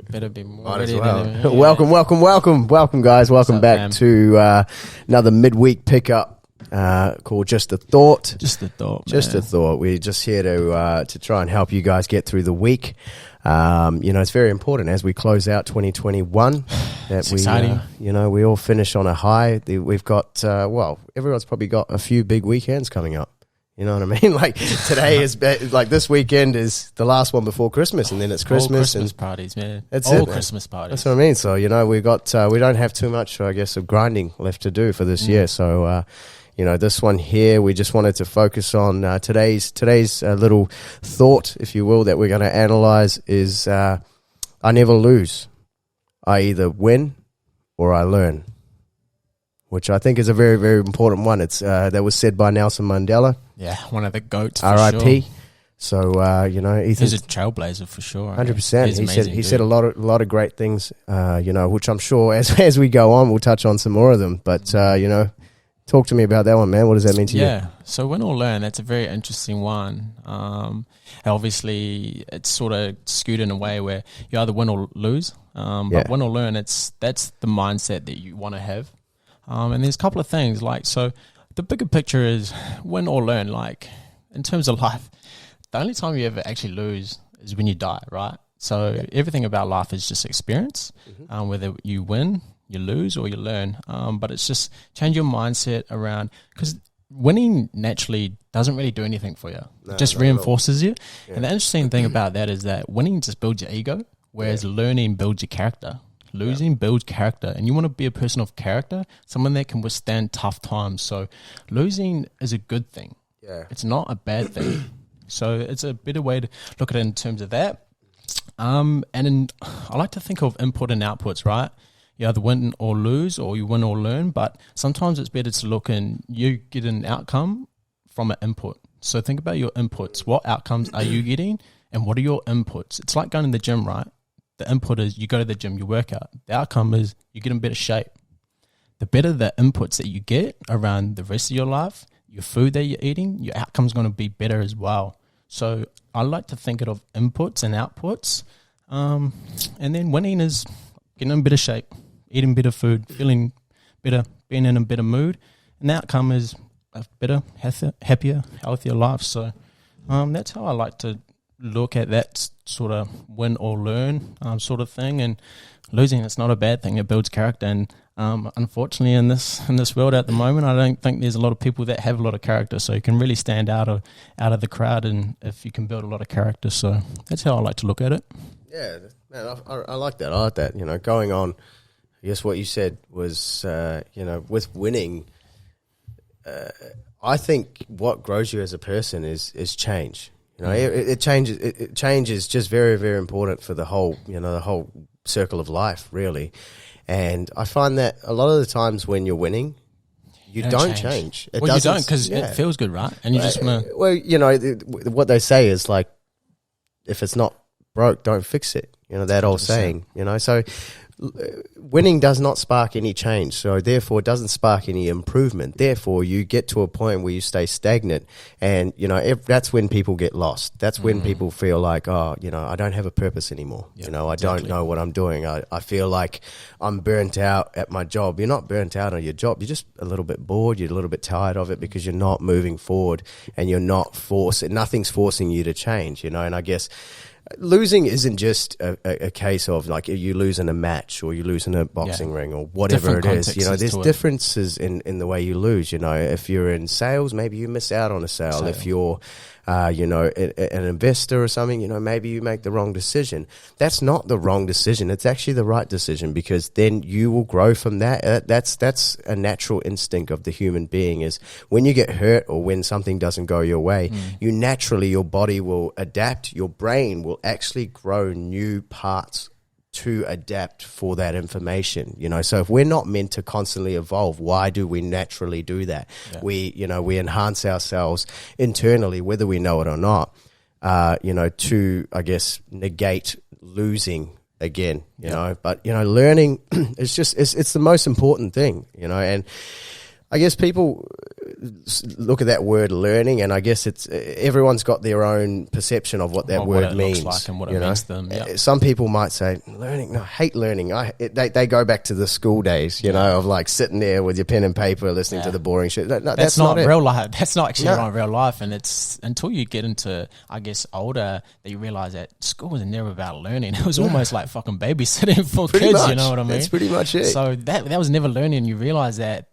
Better be more Might as ready well. than ever. Yeah. Welcome, guys. Welcome up, back fam? to another midweek pickup called Just a Thought. Just a thought, Just a man. thought. We're just here to try and help you guys get through the week. It's very important as we close out 2021 that It's exciting. we all finish on a high. We've got everyone's probably got a few big weekends coming up. You know what I mean? Like today is like this weekend is the last one before Christmas, and then it's Christmas. All Christmas and parties, man. That's All it, man. Christmas parties. That's what I mean. So we got we don't have too much, I guess, of grinding left to do for this year. So this one here, we just wanted to focus on today's little thought, if you will, that we're going to analyze is I never lose. I either win or I learn, which I think is a very, very important one. It's that was said by Nelson Mandela, Yeah, one of the goats. For R.I.P. Sure. So He's a trailblazer for sure. 100%. He's He said amazing, a dude. lot of great things. Which I'm sure as we go on, we'll touch on some more of them. But talk to me about that one, man. What does that mean to you? Yeah, so win or learn, that's a very interesting one. Obviously, it's sort of skewed in a way where you either win or lose. But win or learn, that's the mindset that you want to have. And there's a couple of things so the bigger picture is win or learn. Like in terms of life, the only time you ever actually lose is when you die, right? So everything about life is just experience. Whether you win, you lose, or you learn. But it's just change your mindset around, because winning naturally doesn't really do anything for you. It just reinforces you. Yeah. And the interesting thing about that is that winning just builds your ego, whereas learning builds your character. Losing builds character, and you want to be a person of character, someone that can withstand tough times. So losing is a good thing. Yeah. It's not a bad thing. So it's a better way to look at it in terms of that. I like to think of input and outputs, right? You either win or lose, or you win or learn, but sometimes it's better to look and you get an outcome from an input. So think about your inputs. What outcomes are you getting, and what are your inputs? It's like going to the gym, right? The input is you go to the gym, you work out. The outcome is you get in better shape. The better the inputs that you get around the rest of your life, your food that you're eating, your outcome's going to be better as well. So I like to think of inputs and outputs. And then winning is getting in better shape, eating better food, feeling better, being in a better mood. And the outcome is a better, happier, healthier life. So that's how I like to look at that sort of win or learn sort of thing. And losing, it's not a bad thing. It builds character. And unfortunately, in this world at the moment, I don't think there's a lot of people that have a lot of character. So you can really stand out of the crowd, and if you can build a lot of character. So that's how I like to look at it. Yeah, man, I like that. I like that. Going on, I guess what you said was, with winning, I think what grows you as a person is change. It changes. Change is just very, very important for the whole circle of life, really. And I find that a lot of the times when you're winning, you don't change. You don't, because it feels good, right? And you just want to. Well, what they say is like, if it's not broke, don't fix it. That old 100%. saying. So winning does not spark any change, so therefore it doesn't spark any improvement. Therefore you get to a point where you stay stagnant, and that's when people get lost. That's when people feel like, I don't have a purpose anymore. I don't know what I'm doing. I feel like I'm burnt out at my job. You're not burnt out on your job, you're just a little bit bored, you're a little bit tired of it, because you're not moving forward, and you're not nothing's forcing you to change. And I guess losing isn't just a case of like you lose in a match, or you lose in a boxing ring, or whatever it is. There's differences in the way you lose. If you're in sales, maybe you miss out on a sale. If you're an investor or something, maybe you make the wrong decision. That's not the wrong decision. It's actually the right decision, because then you will grow from that. That's a natural instinct of the human being, is when you get hurt or when something doesn't go your way, your body will adapt. Your brain will actually grow new parts to adapt for that information. So if we're not meant to constantly evolve, why do we naturally do that? Yeah. We enhance ourselves internally, whether we know it or not, to, I guess, negate losing again, but learning is just, it's the most important thing, and I guess people look at that word learning, and I guess it's everyone's got their own perception of what that Of word what it means, looks like and what you it know? means to them. Yeah. Some people might say learning. No, I hate learning. They go back to the school days, you know, of like sitting there with your pen and paper, listening to the boring shit. No, That's not it. real life. That's not actually No. real life. And it's until you get into, I guess, older that you realize that school was never about learning. It was almost like fucking babysitting for Pretty kids. much. You know what I mean? That's pretty much it. So that was never learning. You realize that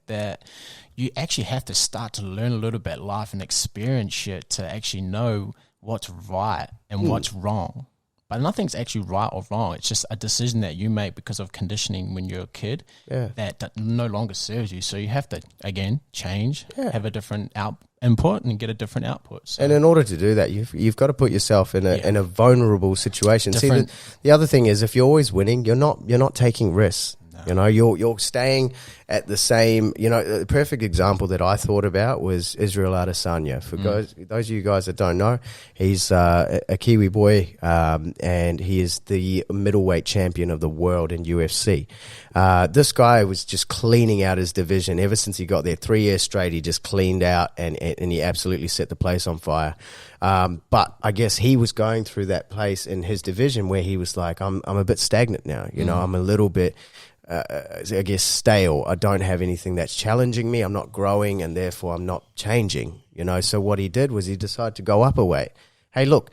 you actually have to start to learn a little bit life and experience shit to actually know what's right and what's wrong. But nothing's actually right or wrong. It's just a decision that you make because of conditioning when you're a kid that no longer serves you. So you have to, again, change, have a different input and get a different output. So. And in order to do that, you've got to put yourself in a vulnerable situation. Different. See, the other thing is, if you're always winning, you're not taking risks. You know, you're staying at the same. You know, the perfect example that I thought about was Israel Adesanya. For those of you guys that don't know, he's a Kiwi boy, and he is the middleweight champion of the world in UFC. This guy was just cleaning out his division ever since he got there. 3 years straight, he just cleaned out and he absolutely set the place on fire. But I guess he was going through that place in his division where he was like, I'm a bit stagnant now. You know, I'm a little bit, I guess, stale. I don't have anything that's challenging me. I'm not growing, and therefore I'm not changing. You know, so what he did was he decided to go up a weight. Hey, look,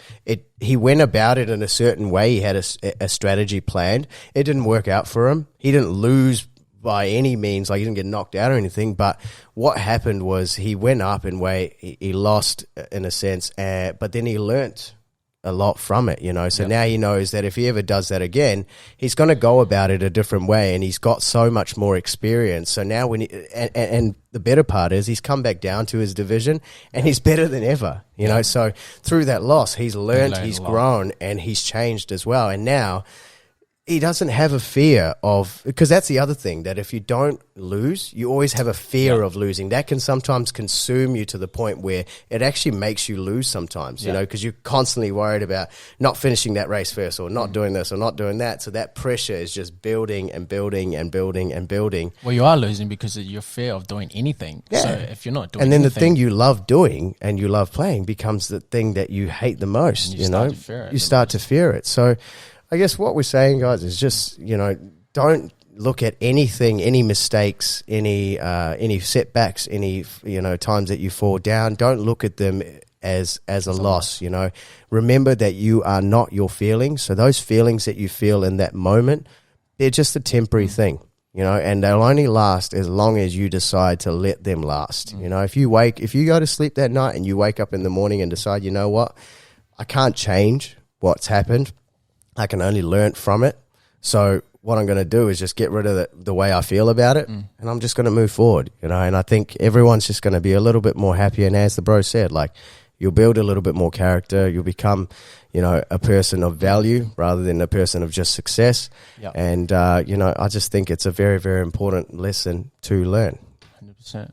he went about it in a certain way. He had a strategy planned. It didn't work out for him. He didn't lose by any means, like he didn't get knocked out or anything. But what happened was he went up in weight. He lost in a sense, but then he learnt a lot from it, you know. So now he knows that if he ever does that again, he's going to go about it a different way, and he's got so much more experience. So now when and the better part is he's come back down to his division and he's better than ever, you know. So through that loss, he's learned, he's grown, and he's changed as well. And now he doesn't have a fear of, because that's the other thing, that if you don't lose, you always have a fear of losing. That can sometimes consume you to the point where it actually makes you lose sometimes, you know, because you're constantly worried about not finishing that race first, or not doing this or not doing that. So that pressure is just building and building and building and building. Well, you are losing because of your fear of doing anything. Yeah. So if you're not doing and then anything, the thing you love doing and you love playing becomes the thing that you hate the most, you you know. start to fear it You the start to fear it. So I guess what we're saying, guys, is just, you know, don't look at anything, any mistakes, any setbacks, any, you know, times that you fall down. Don't look at them as a loss, you know. Remember that you are not your feelings. So those feelings that you feel in that moment, they're just a temporary thing, you know, and they'll only last as long as you decide to let them last. You know, if you go to sleep that night and you wake up in the morning and decide, you know what, I can't change what's happened, I can only learn from it. So what I'm going to do is just get rid of the way I feel about it, and I'm just going to move forward, you know. And I think everyone's just going to be a little bit more happy. And as the bro said, like, you'll build a little bit more character. You'll become, you know, a person of value rather than a person of just success. Yep. And, you know, I just think it's a very, very important lesson to learn. 100%.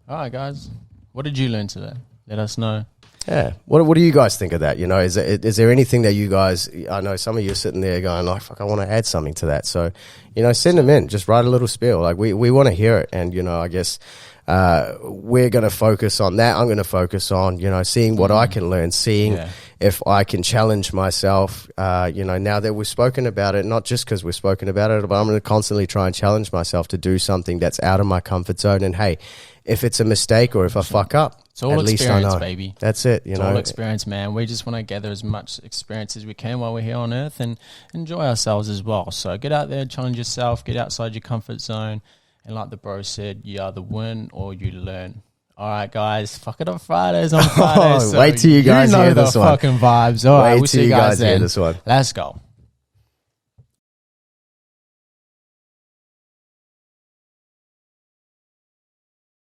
All right, guys. What did you learn today? Let us know. Yeah. What do you guys think of that? You know, is there anything that you guys, I know some of you are sitting there going like, fuck, I want to add something to that. So, you know, send them in, just write a little spiel. Like we want to hear it. And, you know, I guess, we're going to focus on that. I'm going to focus on, you know, seeing what I can learn, seeing if I can challenge myself. You know, now that we've spoken about it, not just because we've spoken about it, but I'm going to constantly try and challenge myself to do something that's out of my comfort zone. And hey, if it's a mistake or if I fuck up, it's all at least I experience, know. baby. That's it. You It's know, all experience, man. We just want to gather as much experience as we can while we're here on Earth and enjoy ourselves as well. So get out there, challenge yourself, get outside your comfort zone. And like the bro said, you either win or you learn. All right, guys. Fuck it on Fridays on Fridays. So wait till you guys know hear the this one. fucking vibes. All right, we'll see you guys hear then. this one. Let's go.